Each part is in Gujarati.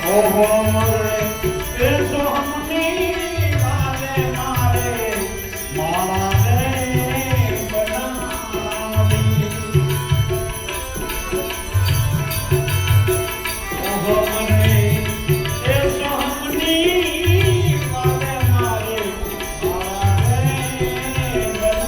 ઓહો મરે એ તો હમની મારે મારે માળાને બનાવી ઓહો મરે એ તો હમની મારે મારે માળાને બનાવી રે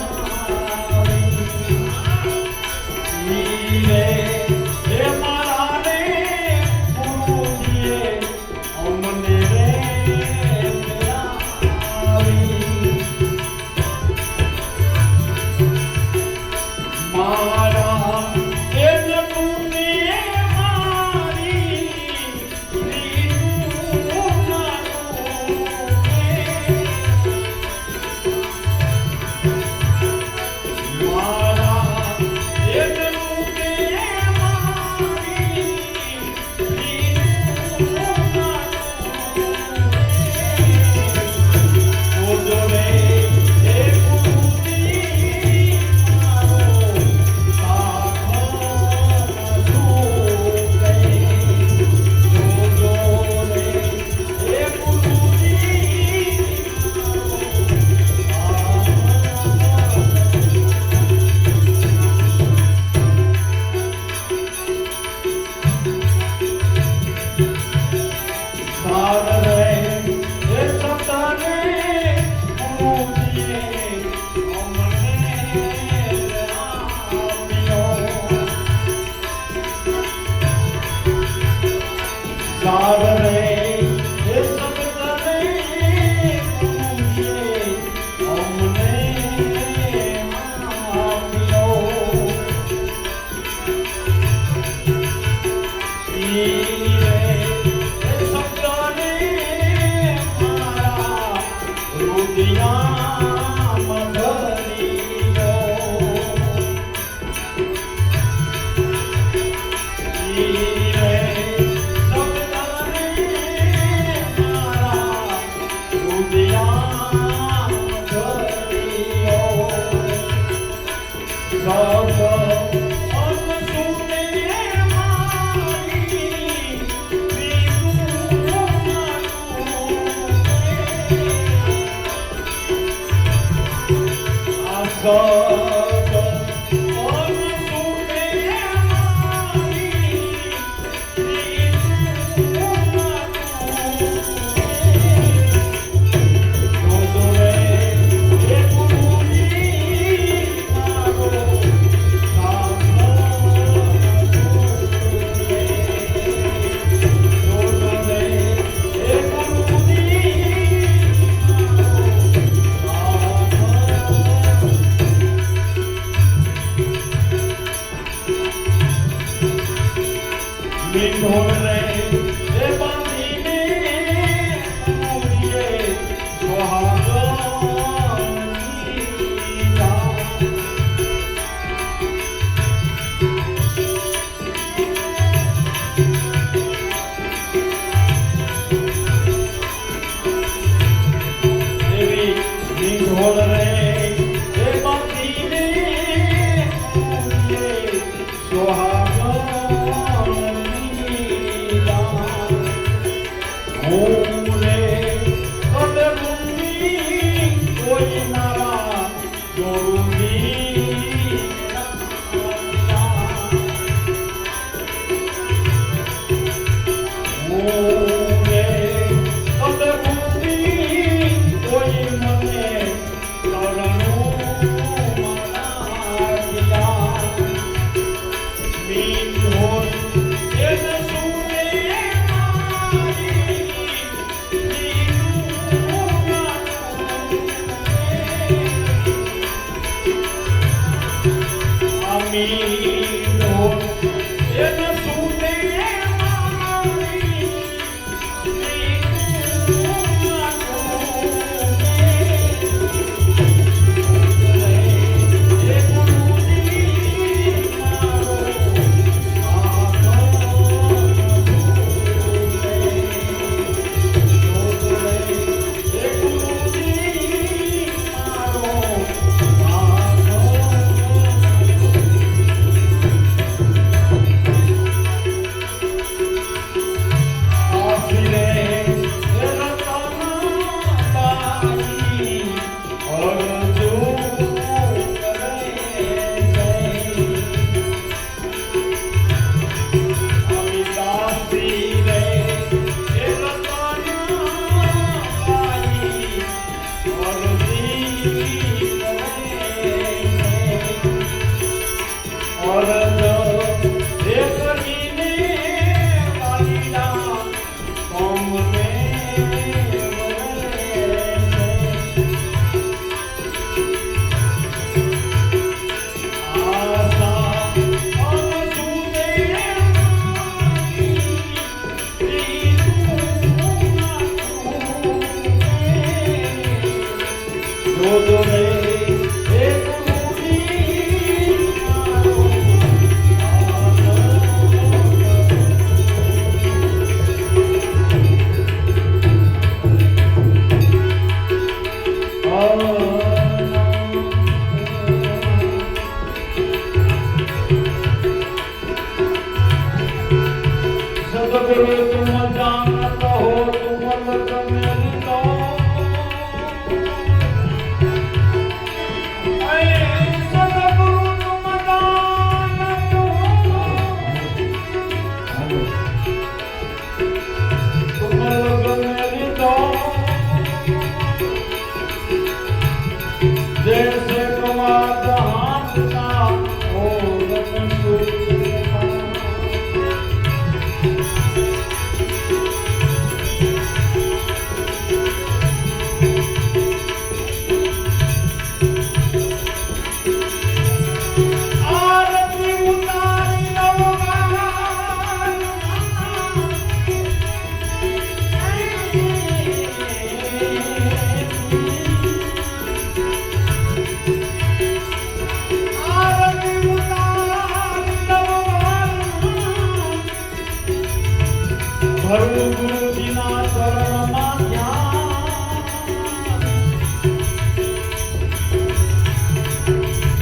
સદગુરુજીના ચરણમાં ધ્યાન,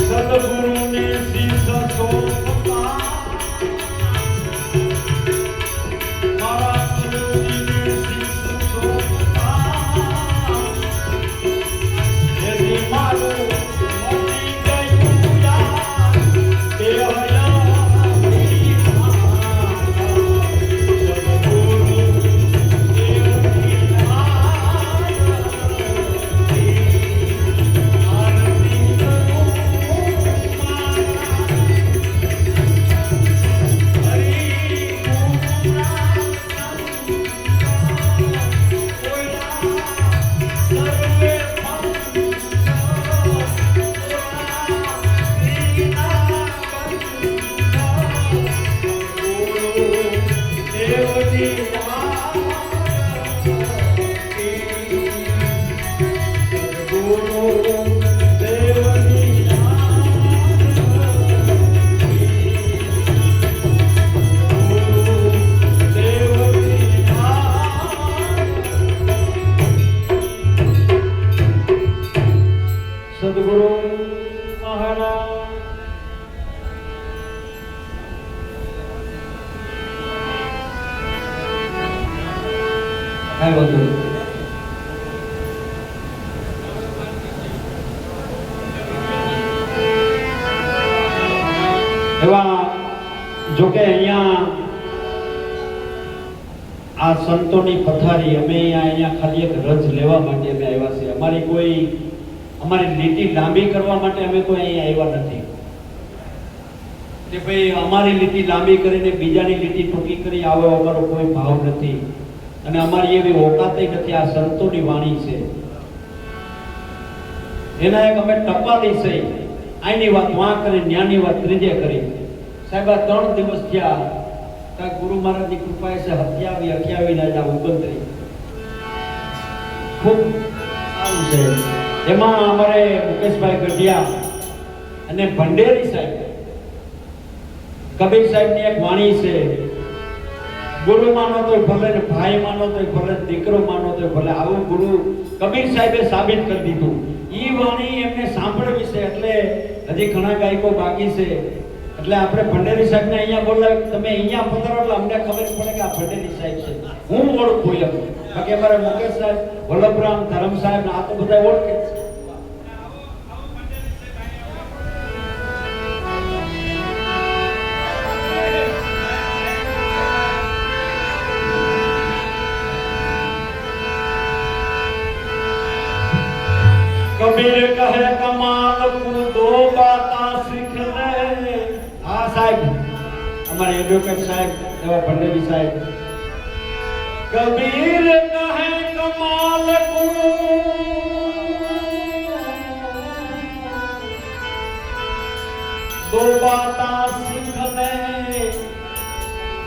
સદગુરુને શીશ સોંપતા, મારા ગુરુજીને શીશ સોંપતા, જેથી મારું મળી ગયું યાર સદગુરુ મહારાજ એવા જોકે અહીંયા આ સંતોની પથારી અમે અહીંયા ખાલી એક રજ લેવા માટે અમે આવ્યા છીએ. અમારી લીટી લાંબી કરવા માટે અમે કોઈ અહીંયા આવ્યા નથી કે ભાઈ અમારી લીટી લાંબી કરીને બીજાની લીટી ટૂંકી કરી આવો, અમારો કોઈ ભાવ નથી અને અમારી એવી ઓકાત નથી. આ સંતોની વાણી છે, એના એક અમે ટપાલી છે. આની વાત વાં કરી, ન્યાની વાત ત્રીજે કરી. સાહેબ આ 3 દિવસ થયા, કાંઈક ગુરુ મહારાજની કૃપાએ છે 28 ના 29 ખૂબ સારું છે. એમાં અમારે મુકેશભાઈ ગઢિયા અને ભંડેરી સાહેબ, કબીર સાહેબની એક વાણી છે, ગુરુ માનો તો ભલે ને ભાઈ માનો તો ભલે, દીકરો માનો તો ભલે. આવું ગુરુ કબીર સાહેબે સાબિત કરી દીધું. ઈ વાણી એમને સાંભળવી છે એટલે હજી ઘણા ગાયકો બાકી છે. એટલે આપણે ભંડેરી સાહેબને અહીંયા બોલાવે, તમે અહીંયા પધારો એટલે અમને ખબર પડે કે આ ભંડેરી સાહેબ છે. હું ઓળખું એમ, બાકી અમારે મુકેશ સાહેબ, વલ્લભરામ, ધરમ સાહેબ આ તો બધા ઓળખે છે. कबीर कहे कमाल को दो बाता सीख ले. हाँ साहब, हमारे एडवोकेट साहब एवं भंडेरी साहब. कबीर कहे कमाल को दो बाता सीख ले.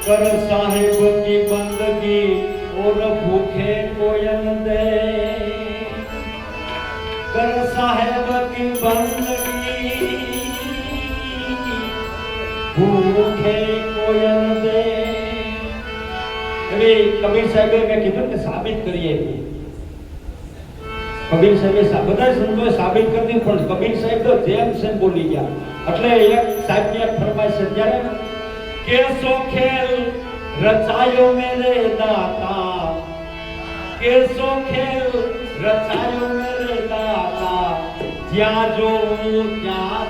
कर साहिब की बंदगी और भूखे कोयल दे. कर साहेब की बंदगी भूखे कोयल दे. कबीर साहेबे મેં કીધું કે સાબિત કરીએ. કબીર સાહેબે બધા સંતોએ સાબિત કરી દીધું, પણ કબીર સાહેબ તો જેમ છે બોલી ગયા. એટલે એક સાહેબની એક ફરમાઈશ છે, જ્યારે કેસો ખેલ રચાયો મેરે દાતા, કેસો ખેલ રચાયો મેરે દાતા, જ્યાં જોઉં ત્યાં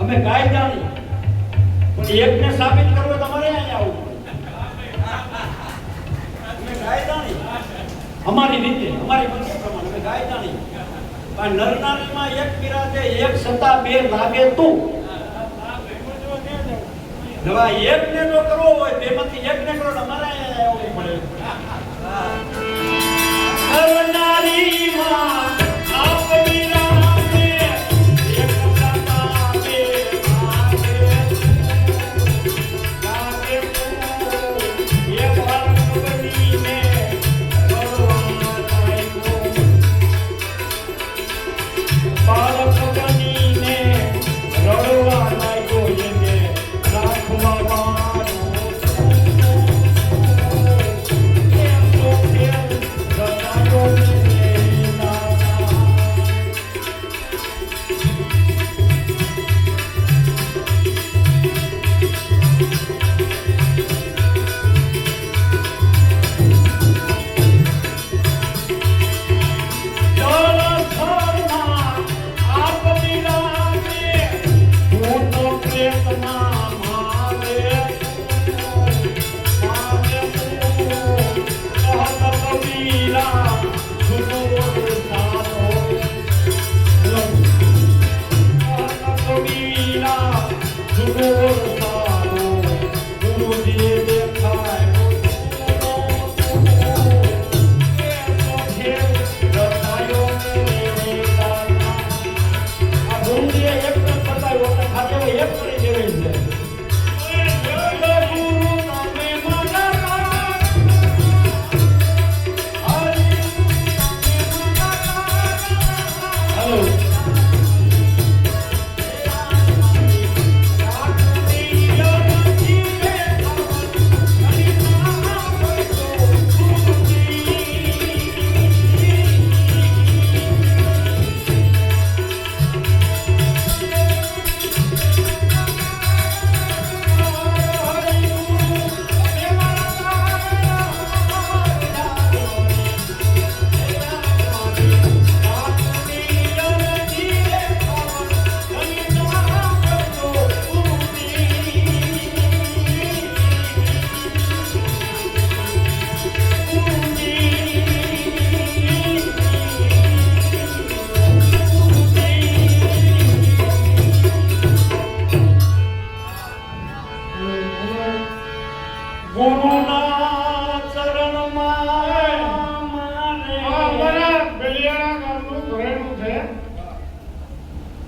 અમે કાયદાની પણ એકને સાબિત કરવો તમારે અહીંયા આવવું અમે કાયદાની અમારી રીતે અમારી મરજી પ્રમાણે અમે કાયદાની પણ નરનારીમાં એક પીરાતે એક સત્તા બે લાગે તું નવા એકને જો કરવો હોય બેમાંથી એકને કરો અમારે અહીંયા આવવું પડે નરનારીમાં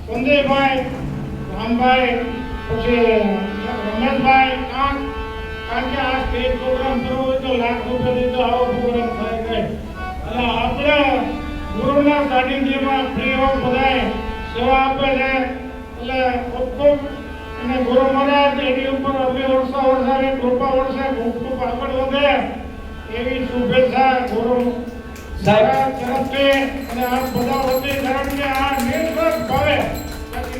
સંજયભાઈ રામભાઈ પછી રમેશભાઈ કારણ કે આ સ્ટેજ પ્રોગ્રામ કરવો હોય તો લાખ રૂપિયાથી તો આવો પ્રોગ્રામ થાય ગઈ અને આપણે ગુરુના સાનિધ્યમાં ફ્રી ઓફ બધાય સેવા આપે છે એટલે ખૂબ ખૂબ અને ગુરુ મહારાજ એની ઉપર અમે વર્ષો વર્ષાની કૃપા વર્ષે ખૂબ ખૂબ આગળ વધે એવી શુભેચ્છા ગુરુ સાહેબ તરફથી અને આ બધા વતી કારણ કે આ નિર્ભર ભાવે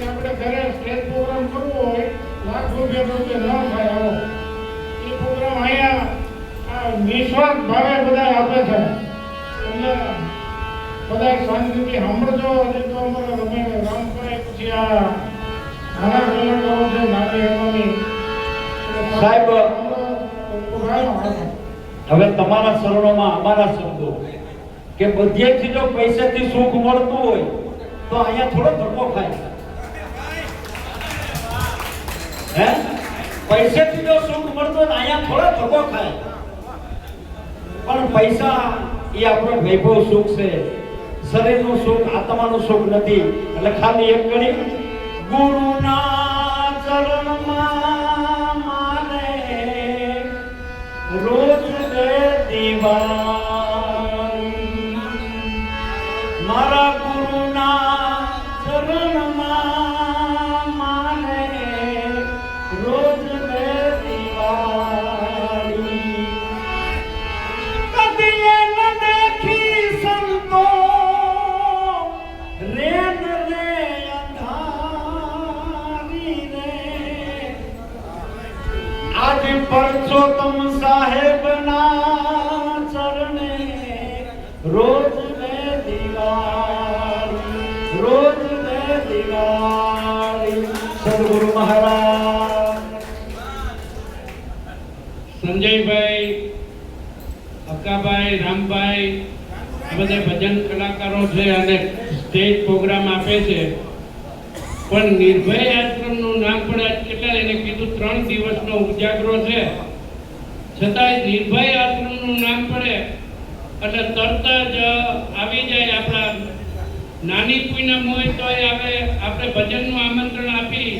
આપણે ઘરે સ્ટેજ પ્રોગ્રામ કરવો હોય લાખ રૂપિયા તો ન થાય આવો એ પ્રોગ્રામ અહીંયા આ નિસ્વાર્થ ભાવે બધા આપે છે એટલે બધા શાંતિથી સાંભળજો હજી તો અમારા રમે રામભાઈ પછી આ નાના કલાકારો છે નાની એમની સાહેબ હવે તમારા શરણોમાં અમારા શબ્દો કે બધેથી જો પૈસાથી સુખ મળતું હોય તો અહીંયા થોડો ધક્કો ખાય હે પૈસાથી જો સુખ મળતું હોય તો અહીંયા થોડો ધક્કો ખાય પણ પૈસા એ આપણો વૈભવ સુખ છે શરીરનું સુખ આત્માનું સુખ નથી એટલે ખાલી એક ગણી ગુરુના ચરણમાં માને રોજ દે દીવાન મારા ગુરુના ચરણમાં માને રોજ દે દીવાન કદીએ ન દેખી સંતો રેન રે અંધારી રે આજ પરસોત્તમ સાહેબના ચરણે રોજ દે દિવાળી રોજ દે દિવાળી સદગુરુ મહારાજ સંજયભાઈ, અક્કાભાઈ, રામભાઈ આ બધા ભજન કલાકારો છે અને સ્ટેજ પ્રોગ્રામ આપે છે, પણ નિર્ભય આશ્રમનું નામ પણ આજ કેટલા એને કીધું 3 દિવસનો ઉજાગરો છે, છતાંય નિર્ભય આશ્રમનું નામ પડે એટલે તરત જ આવી જાય આપણા નાની પૂના મોય તોય આવે આપણે ભજનનું આમંત્રણ આપી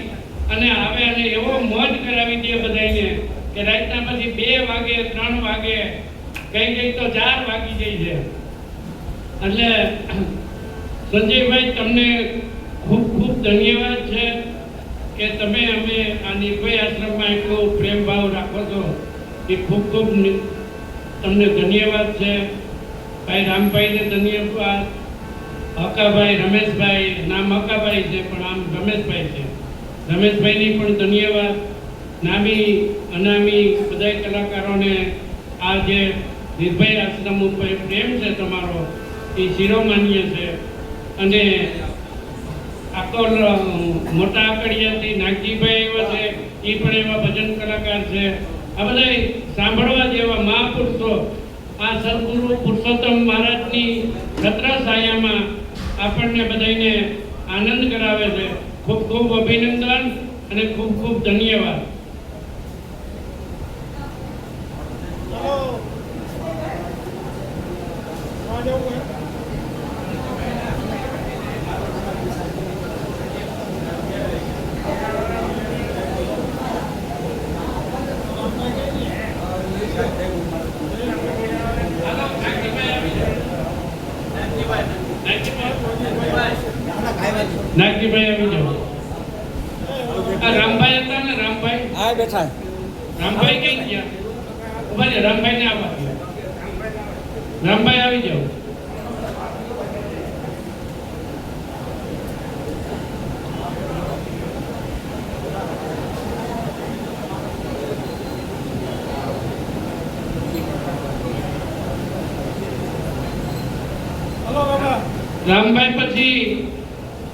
અને આવે અને એવો મોજ કરાવી દે બધાને કે રાતના પછી 2 વાગે 3 વાગે કઈ તો 4 વાગી જાય છે. એટલે સંજયભાઈ તમને ખૂબ ખૂબ ધન્યવાદ છે કે તમે અમે આ નિર્ભય આશ્રમમાં એટલો પ્રેમ ભાવ રાખો છો એ ખૂબ ખૂબ તમને ધન્યવાદ છે. ભાઈ રામભાઈને ધન્યવાદ, હકાભાઈ, રમેશભાઈ, નામ હકાભાઈ છે પણ આમ રમેશભાઈ છે, રમેશભાઈની પણ ધન્યવાદ. નામી અનામી બધા કલાકારોને આ જે નિર્ભય આશ્રમ ઉપર પ્રેમ છે તમારો એ શિરોમાન્ય છે. અને આખો મોટા આકડિયાથી નાગજીભાઈ એવા છે એ પણ એવા ભજન કલાકાર છે. આ બધા સાંભળવા જેવા મહાપુરુષો આ સદગુરુ પુરુષોત્તમ મહારાજની છત્રછાયામાં આપણને બધાને આનંદ કરાવે છે. ખૂબ ખૂબ અભિનંદન અને ખૂબ ખૂબ ધન્યવાદ. નાગજીભાઈ આવી જાઓ. આ રામભાઈ હતા ને, રામભાઈ આ બેઠા રામભાઈ કઈ ગયા? ઉભા રહો, રામભાઈ ને આવવા દો. રામભાઈ આવી જાઓ. રામભાઈ પછી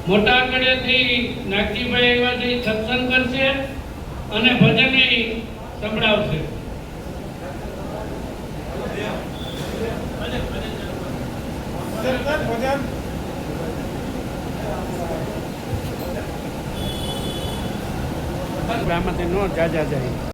મોટા આંકડેથી નાગજીભાઈ એવાથી સત્સંગ કરશે અને ભજન સંભળાવશે. આમાંથી નો જાજા જાય.